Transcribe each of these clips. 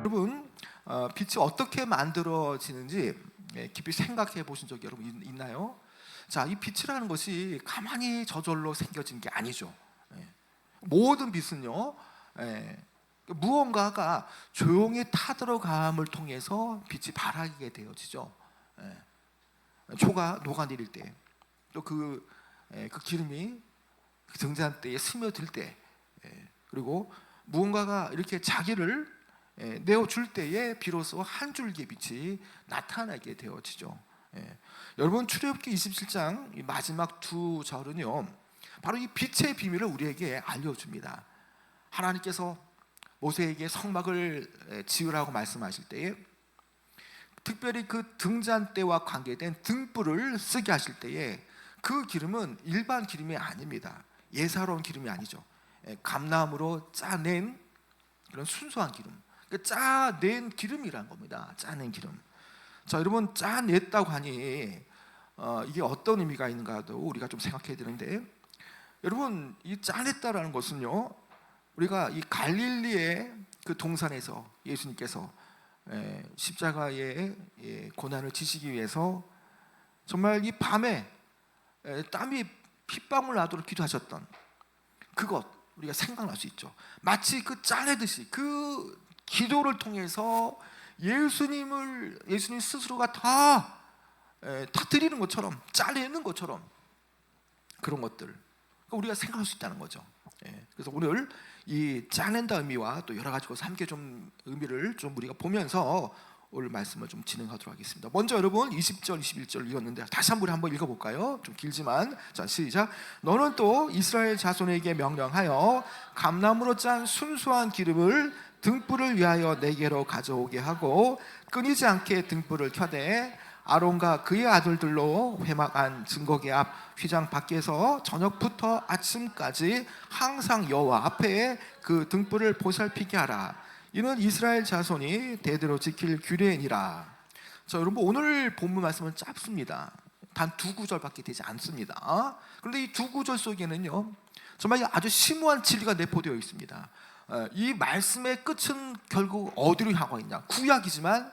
여러분, 빛이 어떻게 만들어지는지 깊이 생각해 보신 적이 여러분 있나요? 자, 이 빛이라는 것이 가만히 저절로 생겨진 게 아니죠. 모든 빛은요, 무언가가 조용히 타들어감을 통해서 빛이 발하게 되어지죠. 초가 녹아내릴 때, 또 그 기름이 등잔대에 스며들 때, 그리고 무언가가 이렇게 자기를 내어줄 때에 비로소 한 줄기의 빛이 나타나게 되어지죠. 여러분, 출애굽기 27장 마지막 두 절은요, 바로 이 빛의 비밀을 우리에게 알려줍니다. 하나님께서 모세에게 성막을 지으라고 말씀하실 때에, 특별히 그 등잔대와 관계된 등불을 쓰게 하실 때에 그 기름은 일반 기름이 아닙니다. 예사로운 기름이 아니죠. 감나무로 짜낸 그런 순수한 기름, 짜낸 기름이란 겁니다. 짜낸 기름. 자, 여러분, 짜냈다고 하니 이게 어떤 의미가 있는가도 우리가 좀 생각해야 되는데, 여러분, 이 짜냈다라는 것은요, 우리가 이 갈릴리의 그 동산에서 예수님께서 십자가의 고난을 지시기 위해서 정말 이 밤에 땀이 핏방울 나도록 기도하셨던 그것, 우리가 생각날 수 있죠. 마치 그 짜내듯이 그 기도를 통해서 예수님 스스로가 다 드리는 것처럼, 짜내는 것처럼, 그런 것들 우리가 생각할 수 있다는 거죠. 그래서 오늘 이 짜낸다 의미와 또 여러 가지 함께 좀 의미를 좀 우리가 보면서 오늘 말씀을 좀 진행하도록 하겠습니다. 먼저 여러분 20절 21절 읽었는데 다시 한번 읽어볼까요? 좀 길지만, 자, 시작. 너는 또 이스라엘 자손에게 명령하여 감나무로 짠 순수한 기름을 등불을 위하여 내게로 가져오게 하고 끊이지 않게 등불을 켜되 아론과 그의 아들들로 회막 안 증거계 앞 휘장 밖에서 저녁부터 아침까지 항상 여호와 앞에 그 등불을 보살피게 하라. 이는 이스라엘 자손이 대대로 지킬 규례니라. 자, 여러분, 오늘 본문 말씀은 짧습니다. 단 두 구절밖에 되지 않습니다. 그런데 이 두 구절 속에는요, 정말 아주 심오한 진리가 내포되어 있습니다. 이 말씀의 끝은 결국 어디로 향하고 있냐? 구약이지만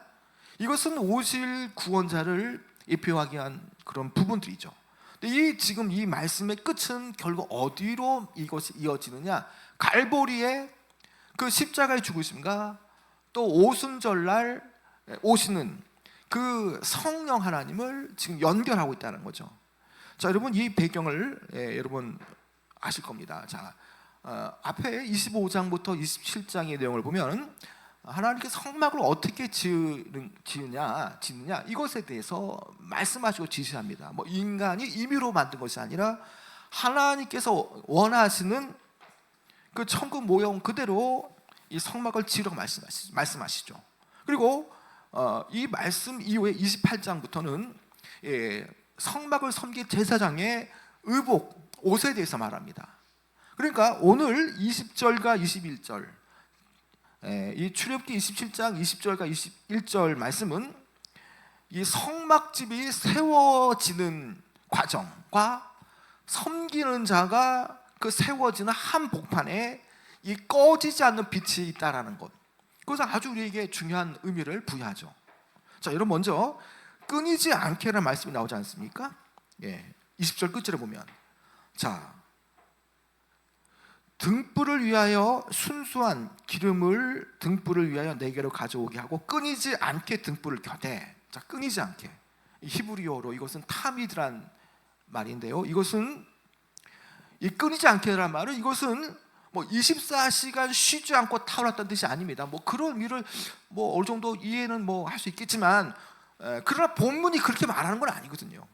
이것은 오실 구원자를 예표하기 위한 그런 부분들이죠. 근데 지금 이 말씀의 끝은 결국 어디로 이것이 이어지느냐? 갈보리의 그 십자가의 죽으심과 또 오순절날 오시는 그 성령 하나님을 지금 연결하고 있다는 거죠. 자, 여러분, 이 배경을 여러분 아실 겁니다. 자, 앞에 25장부터 27장의 내용을 보면 하나님께서 성막을 어떻게 짓느냐 이것에 대해서 말씀하시고 지시합니다. 뭐 인간이 임의로 만든 것이 아니라 하나님께서 원하시는 그 천국 모형 그대로 이 성막을 지으라고 말씀하시죠. 그리고 이 말씀 이후에 28장부터는 성막을 섬길 제사장의 의복, 옷에 대해서 말합니다. 그러니까 오늘 20절과 21절, 이 출애굽기 27장 20절과 21절 말씀은 이 성막집이 세워지는 과정과 섬기는 자가 그 세워지는 한복판에 이 꺼지지 않는 빛이 있다라는 것, 그것은 아주 우리에게 중요한 의미를 부여하죠. 자, 여러분, 먼저 끊이지 않게라는 말씀이 나오지 않습니까? 20절 끝절에 보면, 자, 등불을 위하여 순수한 기름을 등불을 위하여 내게로 가져오게 하고 끊이지 않게 등불을 켜되. 자, 끊이지 않게, 히브리어로 이것은 타미드란 말인데요, 이것은 이 끊이지 않게라는 말은 이것은 뭐 24시간 쉬지 않고 타올랐다는 뜻이 아닙니다. 뭐 그런 의미를 뭐 어느 정도 이해는 뭐 할 수 있겠지만, 그러나 본문이 그렇게 말하는 건 아니거든요.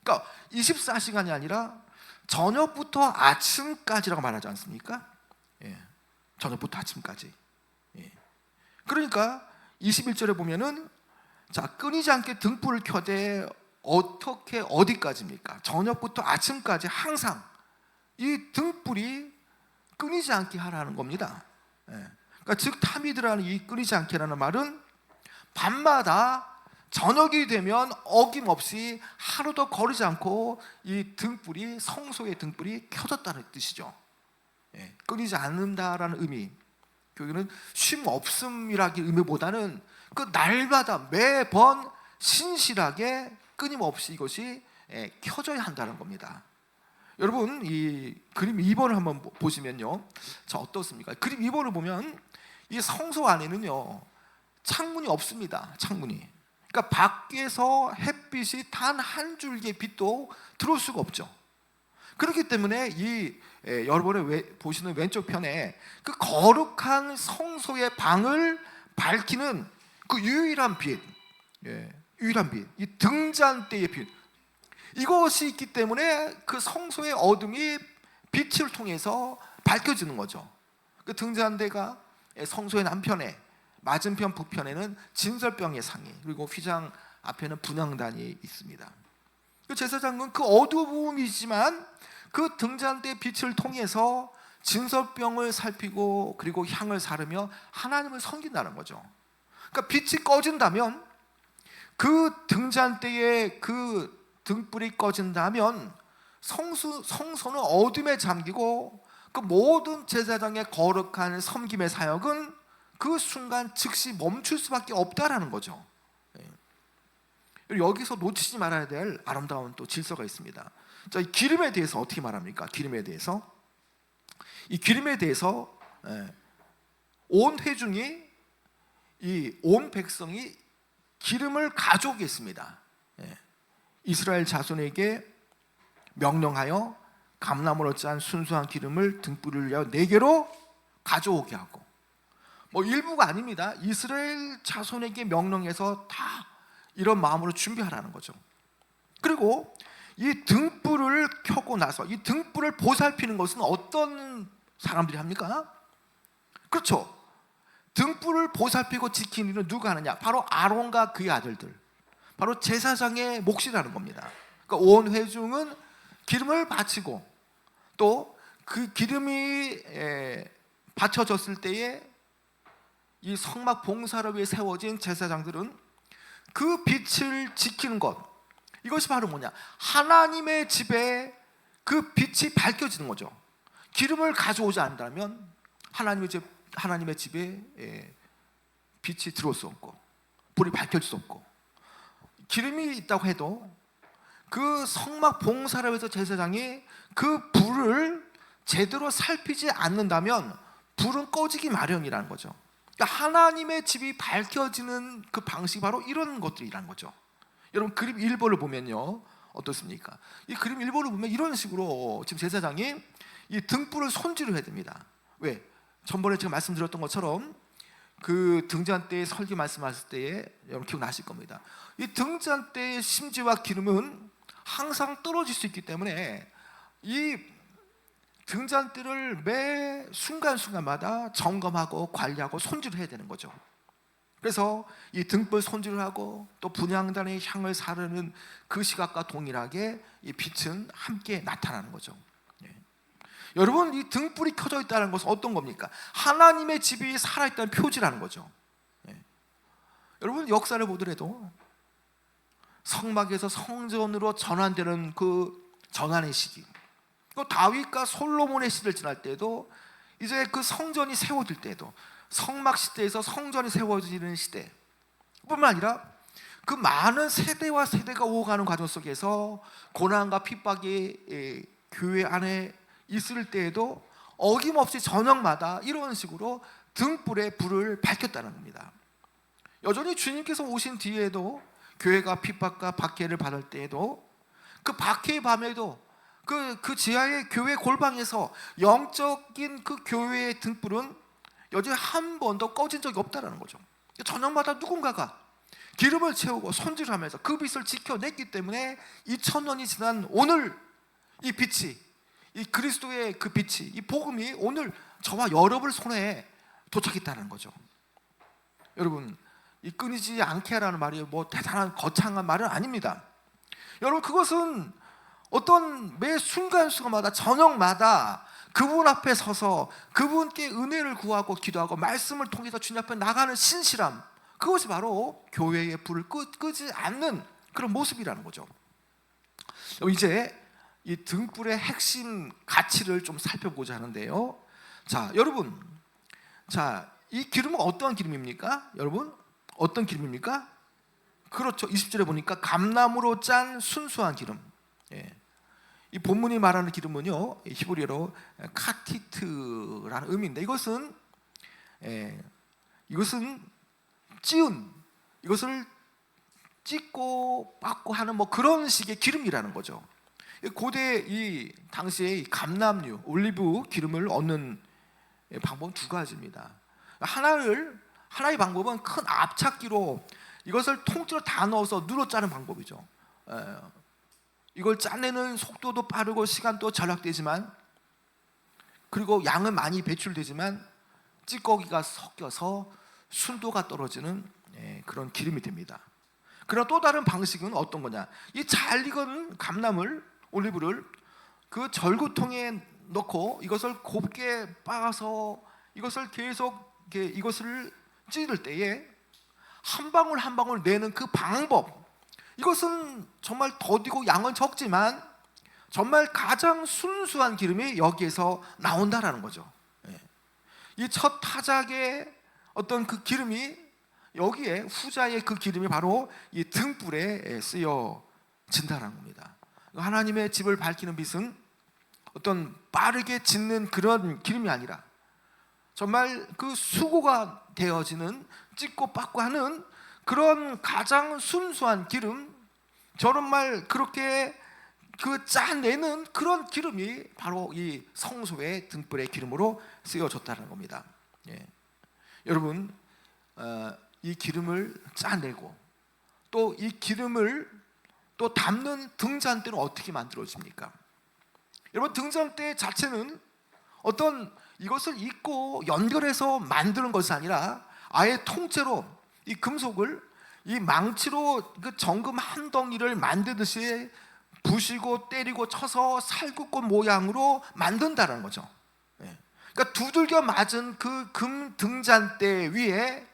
그러니까 24시간이 아니라 저녁부터 아침까지라고 말하지 않습니까? 저녁부터 아침까지. 그러니까 21절에 보면은, 자, 끊이지 않게 등불을 켜되 어떻게 어디까지입니까? 저녁부터 아침까지 항상 이 등불이 끊이지 않게 하라는 겁니다. 그러니까 즉 타미드라는 이 끊이지 않게라는 말은 밤마다 저녁이 되면 어김없이 하루도 거르지 않고 이 등불이, 성소의 등불이 켜졌다는 뜻이죠. 끊이지 않는다라는 의미. 교회는 쉼 없음이라기 의미보다는 그 날마다 매번 신실하게 끊임없이 이것이 켜져야 한다는 겁니다. 여러분, 이 그림 2번을 한번 보시면요, 자, 어떻습니까? 그림 2번을 보면 이 성소 안에는요 창문이 없습니다. 창문이. 그러니까 밖에서 햇빛이 단 한 줄기의 빛도 들어올 수가 없죠. 그렇기 때문에 여러분이 보시는 왼쪽 편에 그 거룩한 성소의 방을 밝히는 그 유일한 빛, 유일한 빛, 이 등잔대의 빛, 이것이 있기 때문에 그 성소의 어둠이 빛을 통해서 밝혀지는 거죠. 그 등잔대가 성소의 남편에, 맞은편 북편에는 진설병의 상이, 그리고 휘장 앞에는 분향단이 있습니다. 그 제사장은 그 어두움이지만 그 등잔대의 빛을 통해서 진설병을 살피고 그리고 향을 사르며 하나님을 섬긴다는 거죠. 그러니까 빛이 꺼진다면, 그 등잔대의 그 등불이 꺼진다면 성소는 어둠에 잠기고 그 모든 제사장의 거룩한 섬김의 사역은 그 순간 즉시 멈출 수밖에 없다라는 거죠. 여기서 놓치지 말아야 될 아름다운 또 질서가 있습니다. 자, 이 기름에 대해서 어떻게 말합니까? 기름에 대해서, 이 기름에 대해서 온 회중이, 이 온 백성이 기름을 가져오겠습니다. 이스라엘 자손에게 명령하여 감나무로 짠 순수한 기름을 등불을 위하여 4개로 가져오게 하고, 뭐 일부가 아닙니다. 이스라엘 자손에게 명령해서 다 이런 마음으로 준비하라는 거죠. 그리고 이 등불을 켜고 나서 이 등불을 보살피는 것은 어떤 사람들이 합니까? 그렇죠. 등불을 보살피고 지키는 일은 누가 하느냐? 바로 아론과 그의 아들들, 바로 제사장의 몫이라는 겁니다. 그러니까 온 회중은 기름을 바치고, 또 그 기름이 바쳐졌을 때에 이 성막 봉사를 위해 세워진 제사장들은 그 빛을 지키는 것, 이것이 바로 뭐냐? 하나님의 집에 그 빛이 밝혀지는 거죠. 기름을 가져오지 않는다면 하나님의 집에 빛이 들어올 수 없고 불이 밝혀질 수 없고, 기름이 있다고 해도 그 성막 봉사를 위해서 제사장이 그 불을 제대로 살피지 않는다면 불은 꺼지기 마련이라는 거죠. 그러니까 하나님의 집이 밝혀지는 그 방식이 바로 이런 것들이라는 거죠. 여러분, 그림 1번을 보면요 어떻습니까? 이 그림 1번을 보면 이런 식으로 지금 제사장이 이 등불을 손질을 해야 됩니다. 왜? 전번에 제가 말씀드렸던 것처럼 그 등잔대에 설교 말씀하실 때에 여러분 기억나실 겁니다. 이 등잔대의 심지와 기름은 항상 떨어질 수 있기 때문에 이 등잔대를 매 순간순간마다 점검하고 관리하고 손질을 해야 되는 거죠. 그래서 이 등불 손질을 하고 또 분향단의 향을 사르는 그 시각과 동일하게 이 빛은 함께 나타나는 거죠. 여러분, 이 등불이 켜져 있다는 것은 어떤 겁니까? 하나님의 집이 살아있다는 표지라는 거죠. 여러분, 역사를 보더라도 성막에서 성전으로 전환되는 그 전환의 시기, 또 다윗과 솔로몬의 시대를 지날 때도, 이제 그 성전이 세워질 때도, 성막 시대에서 성전이 세워지는 시대 뿐만 아니라 그 많은 세대와 세대가 오가는 과정 속에서 고난과 핍박이 교회 안에 있을 때에도 어김없이 저녁마다 이런 식으로 등불에 불을 밝혔다는 겁니다. 여전히 주님께서 오신 뒤에도 교회가 핍박과 박해를 받을 때에도, 그 박해의 밤에도 그 지하의 교회 골방에서 영적인 그 교회의 등불은 여전히 한 번도 꺼진 적이 없다는 거죠. 저녁마다 누군가가 기름을 채우고 손질하면서 그 빛을 지켜냈기 때문에 2000년이 지난 오늘 이 빛이, 이 그리스도의 그 빛이, 이 복음이 오늘 저와 여러분 손에 도착했다는 거죠. 여러분, 이 끊이지 않게 하라는 말이 뭐 대단한 거창한 말은 아닙니다. 여러분, 그것은 어떤 매 순간순간마다 저녁마다 그분 앞에 서서 그분께 은혜를 구하고 기도하고 말씀을 통해서 주님 앞에 나가는 신실함, 그것이 바로 교회의 불을 끄지 않는 그런 모습이라는 거죠. 이제 이 등불의 핵심 가치를 좀 살펴보자 하는데요. 자, 여러분, 자, 이 기름은 어떠한 기름입니까? 여러분, 어떤 기름입니까? 그렇죠. 20절에 보니까 감나무로 짠 순수한 기름. 예. 이 본문이 말하는 기름은요, 히브리어로 카티트라는 의미인데, 이것은 찌운, 이것을 찢고 빻고 하는 뭐 그런 식의 기름이라는 거죠. 고대 이 당시에 감람류, 올리브 기름을 얻는 방법은 두 가지입니다. 하나의 방법은 큰 압착기로 이것을 통째로 다 넣어서 눌러 짜는 방법이죠. 이걸 짜내는 속도도 빠르고 시간도 절약되지만, 그리고 양은 많이 배출되지만 찌꺼기가 섞여서 순도가 떨어지는 그런 기름이 됩니다. 그러나 또 다른 방식은 어떤 거냐? 이 잘 익은 감나물, 올리브를 그 절구통에 넣고 이것을 곱게 빻아서 이것을 계속 이것을 찌를 때에 한 방울 한 방울 내는 그 방법, 이것은 정말 더디고 양은 적지만 정말 가장 순수한 기름이 여기에서 나온다라는 거죠. 이 첫 타작의 어떤 그 기름이 여기에 후자의 그 기름이 바로 이 등불에 쓰여진다는 겁니다. 하나님의 집을 밝히는 빛은 어떤 빠르게 짓는 그런 기름이 아니라 정말 그 수고가 되어지는 찢고 빻고 하는 그런 가장 순수한 기름, 정말 그렇게 그 짜내는 그런 기름이 바로 이 성소의 등불의 기름으로 쓰여졌다는 겁니다. 여러분, 이 기름을 짜내고 또 이 기름을 또 담는 등잔대는 어떻게 만들어집니까? 여러분, 등잔대 자체는 어떤 이것을 잇고 연결해서 만드는 것이 아니라 아예 통째로 이 금속을 이 망치로 그 정금 한 덩이를 만들듯이 부시고 때리고 쳐서 살구꽃 모양으로 만든다는 거죠. 그러니까 두들겨 맞은 그 금 등잔대 위에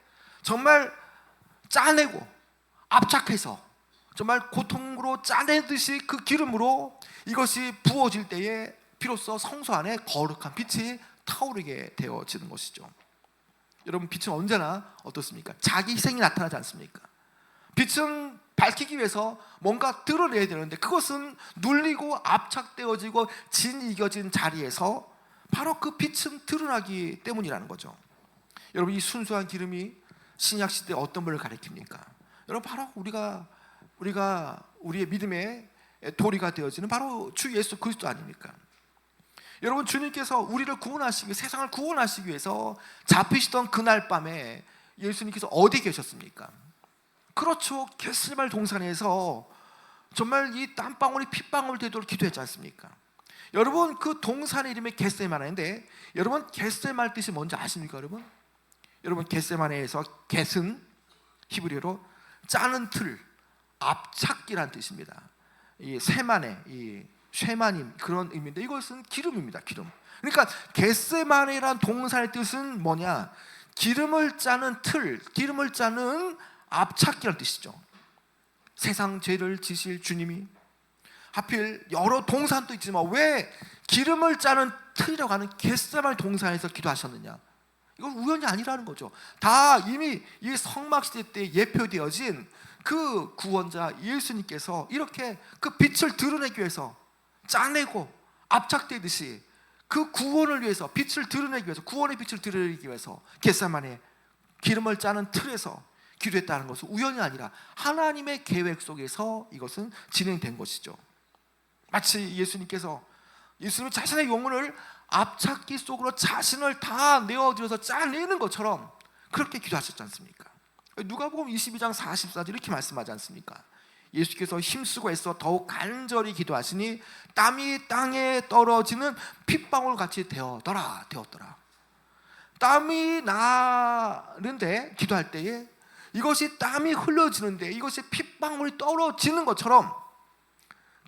정말 짜내고 압착해서 정말 고통으로 짜내듯이 그 기름으로 이것이 부어질 때에 비로소 성소 안에 거룩한 빛이 타오르게 되어지는 것이죠. 여러분, 빛은 언제나 어떻습니까? 자기 희생이 나타나지 않습니까? 빛은 밝히기 위해서 뭔가 드러내야 되는데 그것은 눌리고 압착되어지고 진이겨진 자리에서 바로 그 빛은 드러나기 때문이라는 거죠. 여러분, 이 순수한 기름이 신약 시대에 어떤 분을 가리킵니까? 여러분, 바로 우리가 우리의 믿음의 도리가 되어지는 바로 주 예수 그리스도 아닙니까? 여러분, 주님께서 우리를 구원하시기, 세상을 구원하시기 위해서 잡히시던 그날 밤에 예수님께서 어디 계셨습니까? 그렇죠, 겟세마네 동산에서 정말 이 땀방울이 핏방울 되도록 기도했지 않습니까? 여러분, 그 동산의 이름이 겟세마네인데, 여러분, 겟세마네 뜻이 뭔지 아십니까? 여러분, 겟세마네에서 겟은 히브리어로 짜는 틀, 압착기란 뜻입니다. 이 세마네, 이 쉐마님, 그런 의미인데 이것은 기름입니다. 기름. 그러니까 겟세마네란 동산의 뜻은 뭐냐? 기름을 짜는 틀, 기름을 짜는 압착기란 뜻이죠. 세상 죄를 지실 주님이 하필 여러 동산도 있지만 왜 기름을 짜는 틀이라고 하는 겟세마네 동산에서 기도하셨느냐? 이건 우연이 아니라는 거죠. 다 이미 이 성막시대 때 예표되어진 그 구원자 예수님께서 이렇게 그 빛을 드러내기 위해서 짜내고 압착되듯이 그 구원을 위해서, 빛을 드러내기 위해서, 구원의 빛을 드러내기 위해서 겟세마네 기름을 짜는 틀에서 기도했다는 것은 우연이 아니라 하나님의 계획 속에서 이것은 진행된 것이죠. 마치 예수님이 자신의 영혼을 압착기 속으로 자신을 다 내어들여서 짜내는 것처럼 그렇게 기도하셨지 않습니까? 누가복음 22장 44절 이렇게 말씀하지 않습니까? 예수께서 힘쓰고 애써 더욱 간절히 기도하시니 땀이 땅에 떨어지는 핏방울 같이 되었더라. 땀이 나는데, 기도할 때에 이것이 땀이 흘러지는데 이것이 핏방울이 떨어지는 것처럼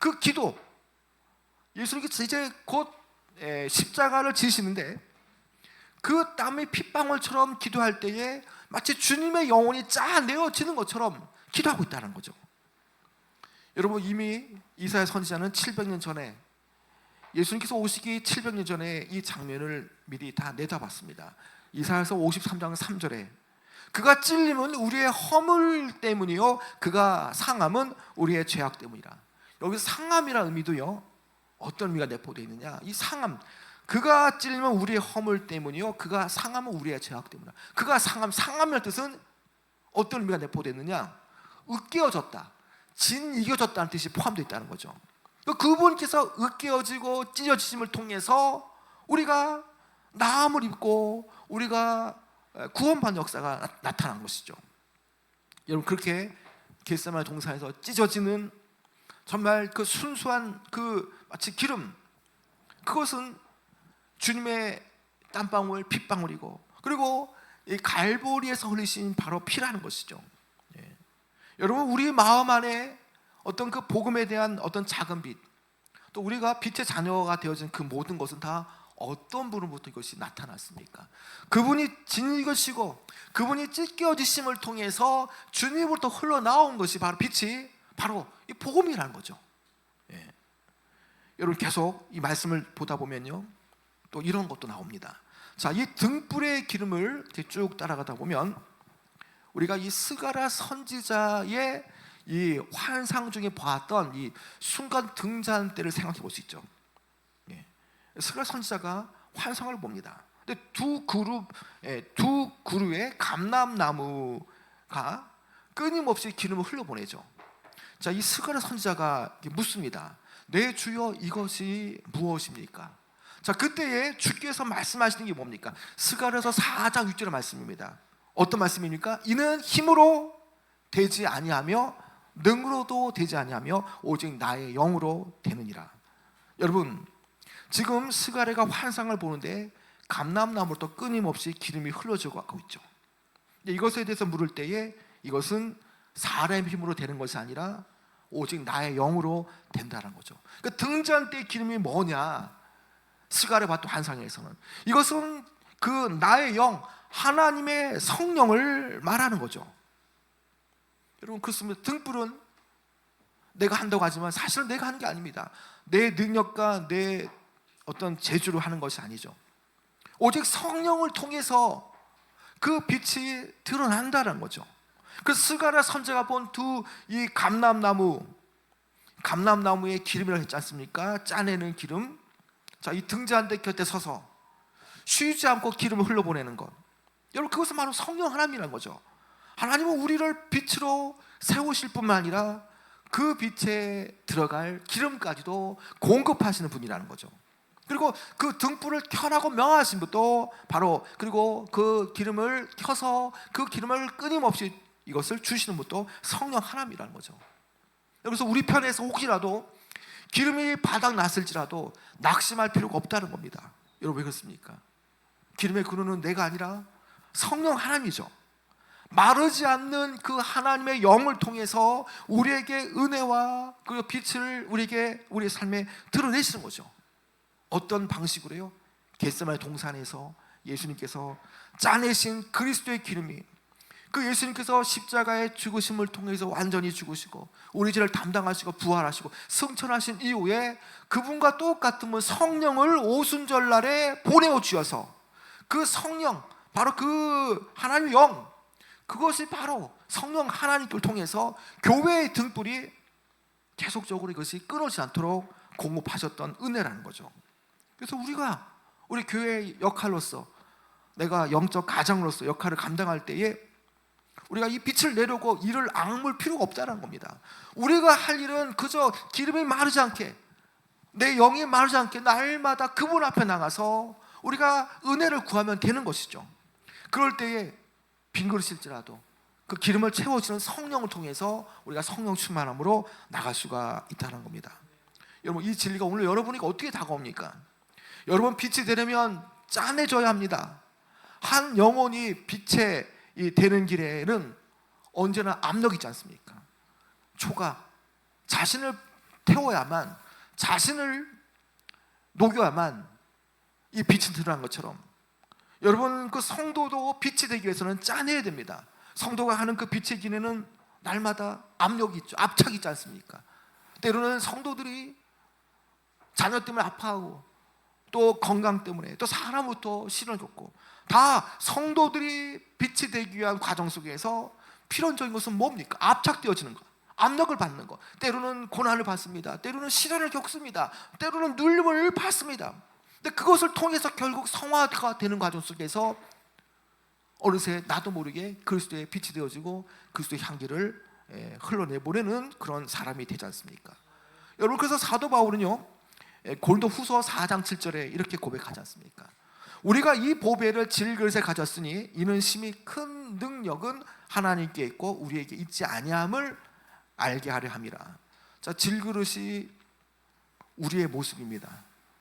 그 기도, 예수님께서 이제 곧 십자가를 지시는데 그 땀이 핏방울처럼 기도할 때에 마치 주님의 영혼이 짜내어지는 것처럼 기도하고 있다는 거죠. 여러분, 이미 이사야 선지자는 700년 전에, 예수님께서 오시기 700년 전에 이 장면을 미리 다 내다봤습니다. 이사야서 53장 3절에 그가 찔림은 우리의 허물 때문이요 그가 상함은 우리의 죄악 때문이라. 여기서 상함이라는 의미도요, 어떤 의미가 내포되어 있느냐, 이 상함, 그가 찔림은 우리의 허물 때문이요 그가 상함은 우리의 죄악 때문이라. 그가 상함이라는 뜻은 어떤 의미가 내포되어 있느냐, 으깨어졌다, 이겨졌다는 뜻이 포함되어 있다는 거죠. 그분께서 으깨어지고 찢어지심을 통해서 우리가 나음을 입고 우리가 구원받는 역사가 나타난 것이죠. 여러분, 그렇게 겟세마네 동산에서 찢어지는 정말 그 순수한 마치 기름, 그것은 주님의 땀방울, 핏방울이고, 그리고 이 갈보리에서 흘리신 바로 피라는 것이죠. 예. 여러분, 우리 마음 안에 어떤 그 복음에 대한 어떤 작은 빛, 또 우리가 빛의 자녀가 되어진 그 모든 것은 다 어떤 분으로부터 이것이 나타났습니까? 그분이 진이것이고 그분이 찢겨지심을 통해서 주님으로부터 흘러나온 것이 바로 빛이 바로 이 복음이라는 거죠. 예. 여러분, 계속 이 말씀을 보다 보면요, 또 이런 것도 나옵니다. 자, 이 등불의 기름을 쭉 따라가다 보면 우리가 이 스가랴 선지자의 이 환상 중에 보았던 이 순간 등장 때를 생각해 볼 수 있죠. 예. 스가랴 선지자가 환상을 봅니다. 근데 두 그루의 감람나무가 끊임없이 기름을 흘려보내죠. 자, 이 스가랴 선지자가 묻습니다. 내 주여, 이것이 무엇입니까? 자, 그때에 주께서 말씀하시는 게 뭡니까? 스가랴서 4장 6절의 말씀입니다. 어떤 말씀입니까? 이는 힘으로 되지 아니하며 능으로도 되지 아니하며 오직 나의 영으로 되느니라. 여러분, 지금 스가랴가 환상을 보는데 감람나무로부터 끊임없이 기름이 흘러지고 가고 있죠. 이것에 대해서 물을 때에 이것은 사람의 힘으로 되는 것이 아니라 오직 나의 영으로 된다는 거죠. 그러니까 등잔 때 기름이 뭐냐? 스가랴 봤던 환상에서는 이것은 그 나의 영, 하나님의 성령을 말하는 거죠. 여러분, 그렇습니다. 등불은 내가 한다고 하지만 사실은 내가 하는 게 아닙니다. 내 능력과 내 어떤 재주로 하는 것이 아니죠. 오직 성령을 통해서 그 빛이 드러난다는 거죠. 그 스가랴 선지자가 본 이 감람나무의 기름이라고 했지 않습니까? 짜내는 기름. 자, 이 등잔대 곁에 서서 쉬지 않고 기름을 흘려보내는 것, 여러분, 그것은 바로 성령 하나님이라는 거죠. 하나님은 우리를 빛으로 세우실 뿐만 아니라 그 빛에 들어갈 기름까지도 공급하시는 분이라는 거죠. 그리고 그 등불을 켜라고 명하신 분도 바로, 그리고 그 기름을 켜서 그 기름을 끊임없이 이것을 주시는 분도 성령 하나님이라는 거죠. 그래서 우리 편에서 혹시라도 기름이 바닥 났을지라도 낙심할 필요가 없다는 겁니다. 여러분, 왜 그렇습니까? 기름의 그루는 내가 아니라 성령 하나님이죠. 마르지 않는 그 하나님의 영을 통해서 우리에게 은혜와 그 빛을 우리의 삶에 드러내시는 거죠. 어떤 방식으로요? 겟세마네 동산에서 예수님께서 짜내신 그리스도의 기름이, 그 예수님께서 십자가의 죽으심을 통해서 완전히 죽으시고 우리 죄를 담당하시고 부활하시고 승천하신 이후에 그분과 똑같은 성령을 오순절날에 보내어 주셔서 그 성령, 바로 그 하나님의 영, 그것이 바로 성령 하나님을 통해서 교회의 등불이 계속적으로 이것이 끊어지지 않도록 공급하셨던 은혜라는 거죠. 그래서 우리 교회의 역할로서, 내가 영적 가장으로서 역할을 감당할 때에 우리가 이 빛을 내려고 이를 악물 필요가 없다는 겁니다. 우리가 할 일은 그저 기름이 마르지 않게, 내 영이 마르지 않게 날마다 그분 앞에 나가서 우리가 은혜를 구하면 되는 것이죠. 그럴 때에 빈 그릇일지라도 그 기름을 채워주는 성령을 통해서 우리가 성령 충만함으로 나갈 수가 있다는 겁니다. 여러분, 이 진리가 오늘 여러분에게 어떻게 다가옵니까? 여러분, 빛이 되려면 짜내줘야 합니다. 한 영혼이 빛에 되는 길에는 언제나 압력이 있지 않습니까? 초가 자신을 태워야만, 자신을 녹여야만 이 빛이 드러난 것처럼 여러분, 그 성도도 빛이 되기 위해서는 짜내야 됩니다. 성도가 하는 그 빛의 길에는 날마다 압력이 있죠. 압착이 있지 않습니까? 때로는 성도들이 자녀 때문에 아파하고, 또 건강 때문에 또 사람부터 시련을 겪고, 다 성도들이 빛이 되기 위한 과정 속에서 필연적인 것은 뭡니까? 압착되어지는 것, 압력을 받는 것, 때로는 고난을 받습니다. 때로는 시련을 겪습니다. 때로는 눌림을 받습니다. 근데 그것을 통해서 결국 성화가 되는 과정 속에서 어느새 나도 모르게 그리스도의 빛이 되어지고 그리스도의 향기를 흘러내보내는 그런 사람이 되지 않습니까? 여러분, 그래서 사도 바울은요, 고린도후서 4장 7절에 이렇게 고백하지 않습니까? 우리가 이 보배를 질그릇에 가졌으니 이는 심히 큰 능력은 하나님께 있고 우리에게 있지 아니함을 알게 하려 함이라. 자, 질그릇이 우리의 모습입니다.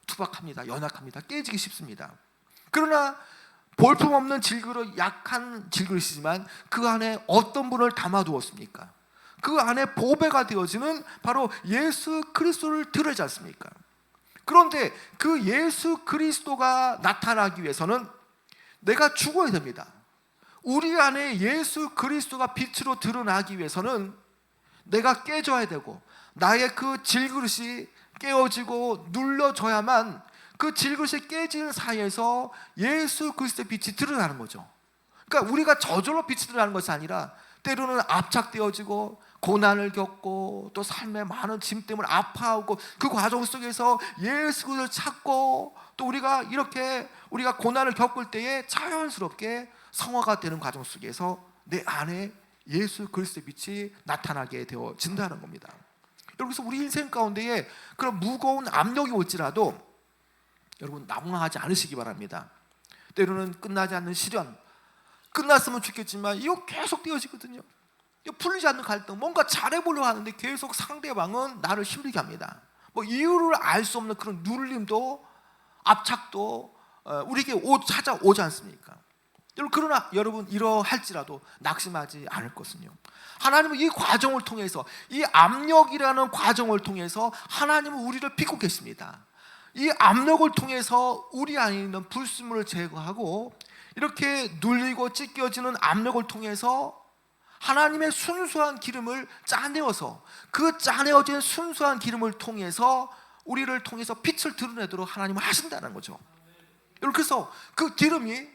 투박합니다. 연약합니다. 깨지기 쉽습니다. 그러나 볼품없는 질그릇, 약한 질그릇이지만 그 안에 어떤 분을 담아두었습니까? 그 안에 보배가 되어지는 바로 예수 그리스도를 들으지 않습니까? 그런데 그 예수 그리스도가 나타나기 위해서는 내가 죽어야 됩니다. 우리 안에 예수 그리스도가 빛으로 드러나기 위해서는 내가 깨져야 되고, 나의 그 질그릇이 깨어지고 눌러져야만 그 질그릇이 깨지는 사이에서 예수 그리스도의 빛이 드러나는 거죠. 그러니까 우리가 저절로 빛이 드러나는 것이 아니라 때로는 압착되어지고 고난을 겪고 또 삶의 많은 짐 때문에 아파하고 그 과정 속에서 예수 그리스도를 찾고 또 우리가 이렇게 우리가 고난을 겪을 때에 자연스럽게 성화가 되는 과정 속에서 내 안에 예수 그리스도의 빛이 나타나게 되어진다는 겁니다. 여러분, 그래서 우리 인생 가운데에 그런 무거운 압력이 올지라도 여러분 낙망하지 않으시기 바랍니다. 때로는 끝나지 않는 시련, 끝났으면 좋겠지만 이거 계속 되어지거든요. 이거 풀리지 않는 갈등, 뭔가 잘해보려고 하는데 계속 상대방은 나를 힘들게 합니다. 뭐 이유를 알 수 없는 그런 눌림도 압착도 우리에게 찾아오지 않습니까? 그러나 여러분, 이러할지라도 낙심하지 않을 것은요, 하나님은 이 과정을 통해서, 이 압력이라는 과정을 통해서 하나님은 우리를 빚고 계십니다. 이 압력을 통해서 우리 안에 있는 불순물을 제거하고 이렇게 눌리고 찢겨지는 압력을 통해서 하나님의 순수한 기름을 짜내어서 그 짜내어진 순수한 기름을 통해서 우리를 통해서 빛을 드러내도록 하나님은 하신다는 거죠. 그래서 그 기름이,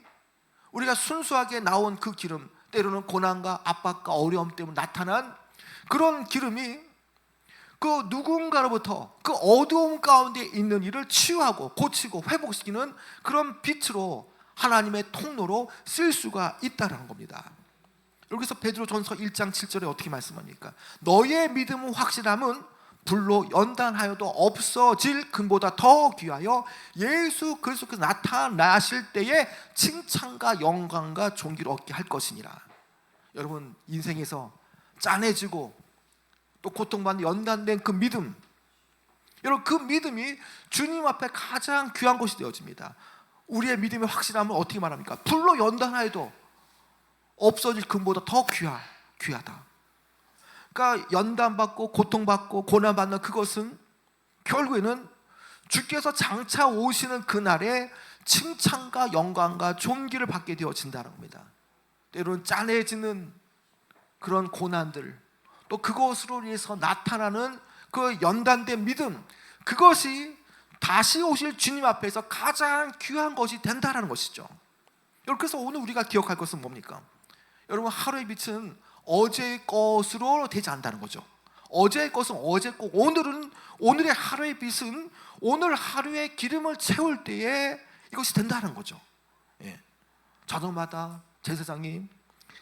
우리가 순수하게 나온 그 기름, 때로는 고난과 압박과 어려움 때문에 나타난 그런 기름이 그 누군가로부터 그 어두움 가운데 있는 일을 치유하고 고치고 회복시키는 그런 빛으로 하나님의 통로로 쓸 수가 있다는 겁니다. 여기서 베드로전서 1장 7절에 어떻게 말씀합니까? 너의 믿음은 확실함은 불로 연단하여도 없어질 금보다 더 귀하여 예수 그리스도께서 나타나실 때에 칭찬과 영광과 존귀를 얻게 할 것이니라. 여러분, 인생에서 짠해지고 또 고통받는 연단된 그 믿음, 여러분, 그 믿음이 주님 앞에 가장 귀한 것이 되어집니다. 우리의 믿음의 확실함은 어떻게 말합니까? 불로 연단하여도 없어질 금보다 더 귀하다. 그러니까 연단받고 고통받고 고난받는 그것은 결국에는 주께서 장차 오시는 그날에 칭찬과 영광과 존귀를 받게 되어진다는 겁니다. 때로는 짠해지는 그런 고난들, 또 그것으로 인해서 나타나는 그 연단된 믿음, 그것이 다시 오실 주님 앞에서 가장 귀한 것이 된다는 것이죠. 여러분, 그래서 오늘 우리가 기억할 것은 뭡니까? 여러분, 하루의 빛은 어제의 것으로 되지 않는다는 거죠. 어제의 것은 어제 것, 오늘의 하루의 빛은 오늘 하루의 기름을 채울 때에 이것이 된다는 거죠. 저녁마다 제사장님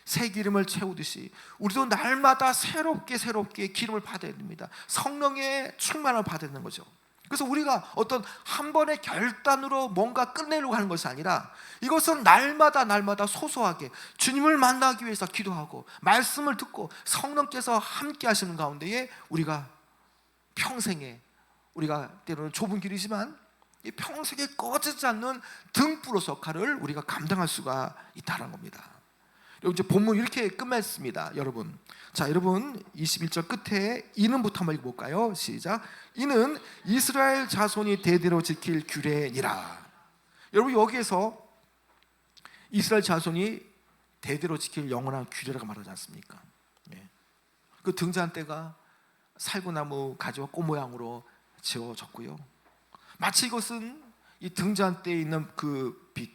새 기름을 채우듯이 우리도 날마다 새롭게 기름을 받아야 됩니다. 성령의 충만을 받아야 되는 거죠. 그래서 우리가 어떤 한 번의 결단으로 뭔가 끝내려고 하는 것이 아니라 이것은 날마다 소소하게 주님을 만나기 위해서 기도하고 말씀을 듣고 성령께서 함께 하시는 가운데에 우리가 평생에, 우리가 때로는 좁은 길이지만 이 평생에 꺼지지 않는 등불로서 역할을 우리가 감당할 수가 있다는 겁니다. 여러분, 이제 본문 이렇게 끝맺습니다. 여러분, 자, 여러분 21절 끝에 이는부터 한번 읽어볼까요? 시작. 이는 이스라엘 자손이 대대로 지킬 규례니라. 여러분, 여기에서 이스라엘 자손이 대대로 지킬 영원한 규례라고 말하지 않습니까? 그 등잔대가 살구나무 가지와 꽃 모양으로 지어졌고요, 마치 이것은 이 등잔대에 있는 그 빛,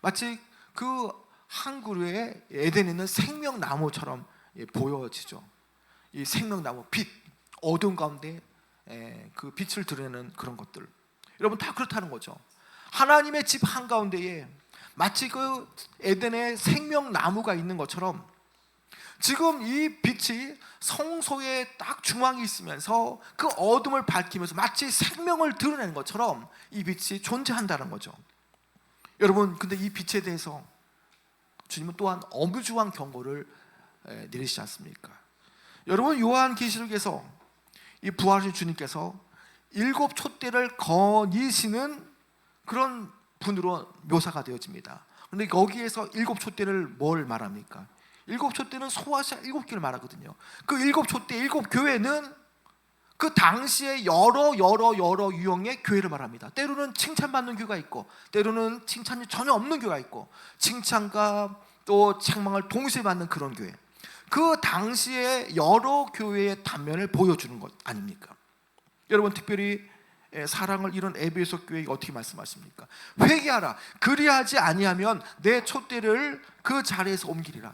마치 그 한 그루의 에덴에 있는 생명나무처럼 보여지죠. 이 생명나무 빛, 어두운 가운데 그 빛을 드러내는 그런 것들, 여러분 다 그렇다는 거죠. 하나님의 집 한가운데에 마치 그 에덴의 생명나무가 있는 것처럼 지금 이 빛이 성소의 딱 중앙에 있으면서 그 어둠을 밝히면서 마치 생명을 드러내는 것처럼 이 빛이 존재한다는 거죠. 여러분, 근데 이 빛에 대해서 주님은 또한 엄중한 경고를 내리시지 않습니까? 여러분, 요한계시록에서 이 부활하신 주님께서 7 촛대를 거니시는 그런 분으로 묘사가 되어집니다. 그런데 여기에서 7 촛대를 뭘 말합니까? 7 촛대는 소아시아 7개를 말하거든요. 그 7 촛대 7 교회는 그 당시에 여러 유형의 교회를 말합니다. 때로는 칭찬받는 교회가 있고, 때로는 칭찬이 전혀 없는 교회가 있고, 칭찬과 또 책망을 동시에 받는 그런 교회, 그 당시에 여러 교회의 단면을 보여주는 것 아닙니까? 여러분, 특별히 사랑을 이룬 에베소 교회가 어떻게 말씀하십니까? 회개하라, 그리하지 아니하면 내 촛대를 그 자리에서 옮기리라.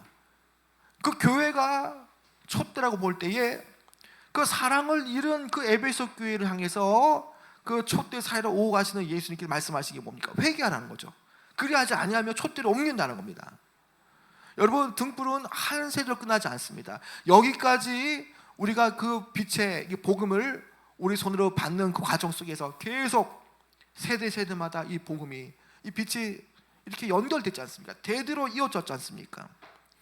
그 교회가 촛대라고 볼 때에 그 사랑을 잃은 그 에베소 교회를 향해서 그 촛대 사이로 오고 가시는 예수님께서 말씀하시는 게 뭡니까? 회개하라는 거죠. 그리하지 아니하면 촛대를 옮긴다는 겁니다. 여러분, 등불은 한 세대로 끝나지 않습니다. 여기까지 우리가 그 빛의 복음을 우리 손으로 받는 그 과정 속에서 계속 세대마다 이 복음이, 이 빛이 이렇게 연결되지 않습니까? 대대로 이어졌지 않습니까?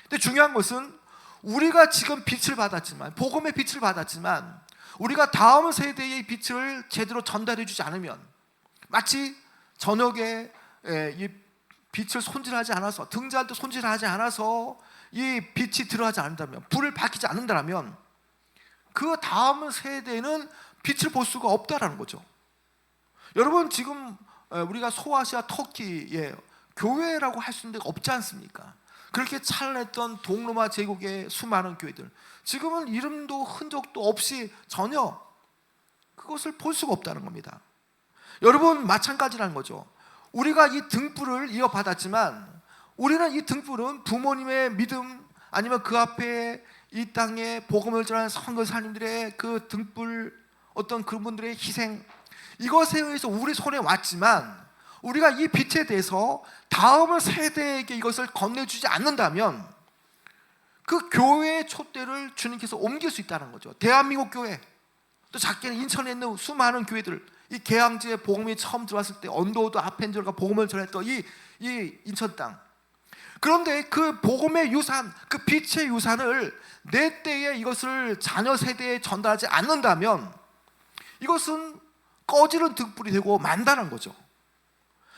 근데 중요한 것은 우리가 지금 빛을 받았지만, 복음의 빛을 받았지만, 우리가 다음 세대의 빛을 제대로 전달해 주지 않으면, 마치 저녁에 이 빛을 손질하지 않아서, 등잔도 손질하지 않아서 이 빛이 들어가지 않는다면, 불을 밝히지 않는다면 그 다음 세대는 빛을 볼 수가 없다라는 거죠. 여러분, 지금 우리가 소아시아 터키의 교회라고 할 수 있는 데가 없지 않습니까? 그렇게 찬란했던 동로마 제국의 수많은 교회들, 지금은 이름도 흔적도 없이 전혀 그것을 볼 수가 없다는 겁니다. 여러분, 마찬가지라는 거죠. 우리가 이 등불을 이어받았지만, 우리는 이 등불은 부모님의 믿음, 아니면 그 앞에 이 땅에 복음을 전하는 선교사님들의 그 등불, 어떤 그분들의 희생, 이것에 의해서 우리 손에 왔지만, 우리가 이 빛에 대해서 다음 세대에게 이것을 건네주지 않는다면 그 교회의 촛대를 주님께서 옮길 수 있다는 거죠. 대한민국 교회, 또 작게는 인천에 있는 수많은 교회들, 이 개항지에 복음이 처음 들어왔을 때 언더우드 아펜저가 복음을 전했던 이 인천 땅, 그런데 그 복음의 유산, 그 빛의 유산을 내 때에 이것을 자녀 세대에 전달하지 않는다면 이것은 꺼지는 등불이 되고 만다는 거죠.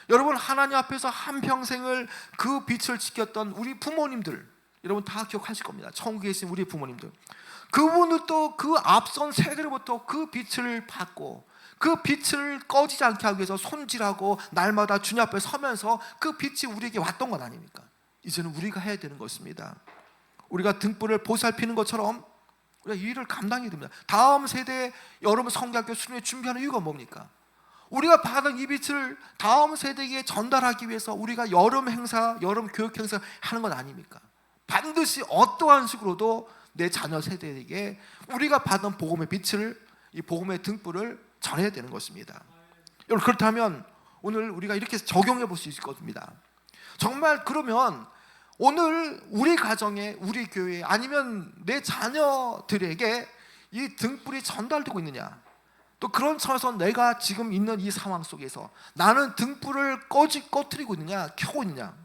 여러분, 하나님 앞에서 한평생을 그 빛을 지켰던 우리 부모님들, 여러분 다 기억하실 겁니다. 천국에 계신 우리 부모님들, 그분들도 그 앞선 세대로부터 그 빛을 받고 그 빛을 꺼지지 않게 하기 위해서 손질하고 날마다 주님 앞에 서면서 그 빛이 우리에게 왔던 것 아닙니까? 이제는 우리가 해야 되는 것입니다. 우리가 등불을 보살피는 것처럼 우리가 이 일을 감당해야 됩니다. 다음 세대에 여러분 성경학교 수련회 준비하는 이유가 뭡니까? 우리가 받은 이 빛을 다음 세대에게 전달하기 위해서 우리가 여름 행사, 여름 교육 행사 하는 것 아닙니까? 반드시 어떠한 식으로도 내 자녀 세대에게 우리가 받은 복음의 빛을, 이 복음의 등불을 전해야 되는 것입니다. 여러분, 그렇다면 오늘 우리가 이렇게 적용해 볼 수 있을 겁니다. 정말 그러면 오늘 우리 가정에, 우리 교회에, 아니면 내 자녀들에게 이 등불이 전달되고 있느냐? 또 그런 차원에서 내가 지금 있는 이 상황 속에서 나는 등불을 꺼트리고 있느냐, 켜고 있느냐,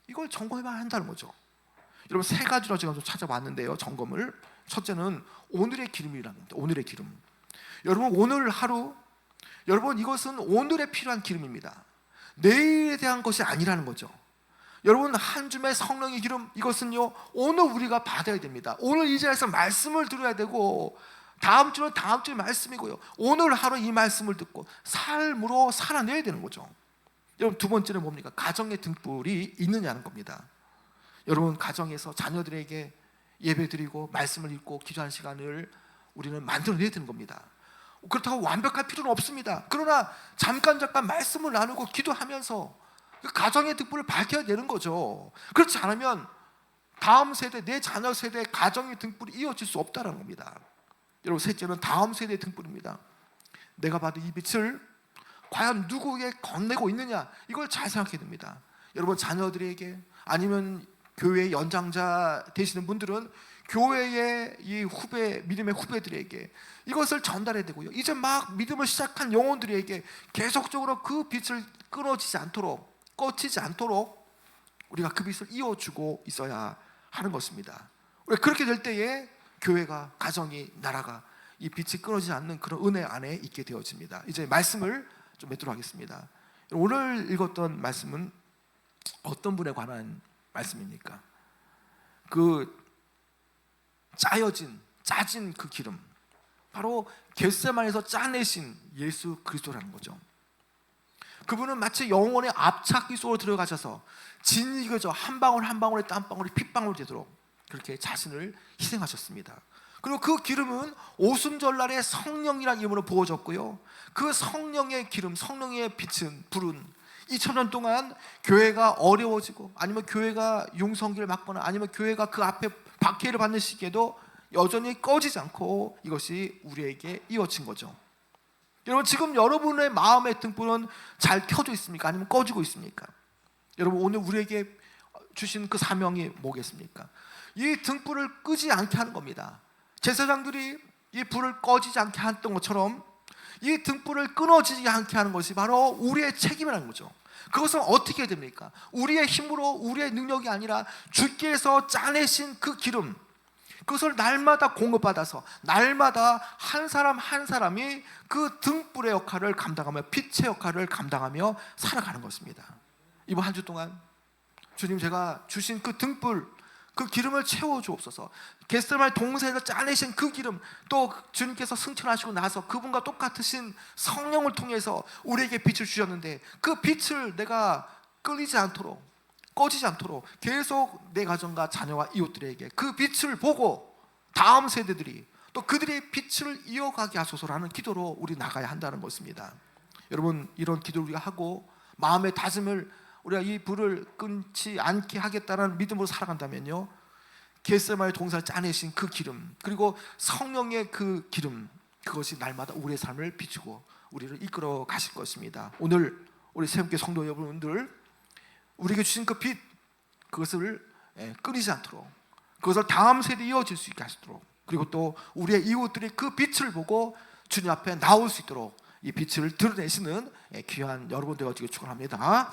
이걸 점검해봐야 한다는 거죠. 여러분, 3가지로 제가 좀 찾아봤는데요, 점검을. 첫째는 오늘의 기름이라는 겁니다. 오늘의 기름. 여러분, 오늘 하루, 여러분, 이것은 오늘에 필요한 기름입니다. 내일에 대한 것이 아니라는 거죠. 여러분, 한 줌의 성령의 기름, 이것은요 오늘 우리가 받아야 됩니다. 오늘 이 자리에서 말씀을 들어야 되고, 다음 주는 다음 주의 말씀이고요, 오늘 하루 이 말씀을 듣고 삶으로 살아내야 되는 거죠. 여러분, 두 번째는 뭡니까? 가정의 등불이 있느냐는 겁니다. 여러분, 가정에서 자녀들에게 예배드리고 말씀을 읽고 기도하는 시간을 우리는 만들어내야 되는 겁니다. 그렇다고 완벽할 필요는 없습니다. 그러나 잠깐 말씀을 나누고 기도하면서 그 가정의 등불을 밝혀야 되는 거죠. 그렇지 않으면 다음 세대, 내 자녀 세대 가정의 등불이 이어질 수 없다는 겁니다. 여러분, 셋째는 다음 세대의 등불입니다. 내가 받은 이 빛을 과연 누구에게 건네고 있느냐, 이걸 잘 생각해야 됩니다. 여러분, 자녀들에게 아니면 교회의 연장자 되시는 분들은 교회의 이 후배, 믿음의 후배들에게 이것을 전달해야 되고요. 이제 막 믿음을 시작한 영혼들에게 계속적으로 그 빛을 끊어지지 않도록, 꺼지지 않도록 우리가 그 빛을 이어주고 있어야 하는 것입니다. 우리가 그렇게 될 때에 교회가, 가정이, 나라가 이 빛이 끊어지지 않는 그런 은혜 안에 있게 되어집니다. 이제 말씀을 좀 맺도록 하겠습니다. 오늘 읽었던 말씀은 어떤 분에 관한 말씀입니까? 그 짜진 그 기름, 바로 겟세마네에서 짜내신 예수 그리스도라는 거죠. 그분은 마치 영혼의 압착기 속으로 들어가셔서 진이겨져 한 방울 한 방울의 땀방울이 핏방울 되도록 그렇게 자신을 희생하셨습니다. 그리고 그 기름은 오순절날에 성령이라는 이름으로 부어졌고요, 그 성령의 기름, 성령의 빛은, 불은 2000년 동안 교회가 어려워지고 아니면 교회가 융성기를 맞거나 아니면 교회가 그 앞에 박해를 받는 시기에도 여전히 꺼지지 않고 이것이 우리에게 이어진 거죠. 여러분, 지금 여러분의 마음의 등불은 잘 켜져 있습니까? 아니면 꺼지고 있습니까? 여러분, 오늘 우리에게 주신 그 사명이 뭐겠습니까? 이 등불을 끄지 않게 하는 겁니다. 제사장들이 이 불을 꺼지지 않게 했던 것처럼 이 등불을 끊어지지 않게 하는 것이 바로 우리의 책임이라는 거죠. 그것은 어떻게 됩니까? 우리의 힘으로, 우리의 능력이 아니라 주께서 짜내신 그 기름, 그것을 날마다 공급받아서 날마다 한 사람 한 사람이 그 등불의 역할을 감당하며 빛의 역할을 감당하며 살아가는 것입니다. 이번 한 주 동안 주님, 제가 주신 그 등불, 그 기름을 채워주옵소서. 겟세마네 동산에서 짜내신 그 기름, 또 주님께서 승천하시고 나서 그분과 똑같으신 성령을 통해서 우리에게 빛을 주셨는데 그 빛을 내가 끌리지 않도록, 꺼지지 않도록 계속 내 가정과 자녀와 이웃들에게 그 빛을 보고 다음 세대들이 또 그들의 빛을 이어가게 하소서라는 기도로 우리 나가야 한다는 것입니다. 여러분, 이런 기도를 우리가 하고 마음의 다짐을, 우리가 이 불을 끊지 않게 하겠다는 믿음으로 살아간다면요, 겟세마네 동산을 짜내신 그 기름, 그리고 성령의 그 기름, 그것이 날마다 우리의 삶을 비추고 우리를 이끌어 가실 것입니다. 오늘 우리 새롭게 성도 여러분들, 우리에게 주신 그 빛, 그것을 끊이지 않도록, 그것을 다음 세대에 이어질 수 있게 하시도록, 그리고 또 우리의 이웃들이 그 빛을 보고 주님 앞에 나올 수 있도록 이 빛을 드러내시는 귀한 여러분 되어지길 축원합니다.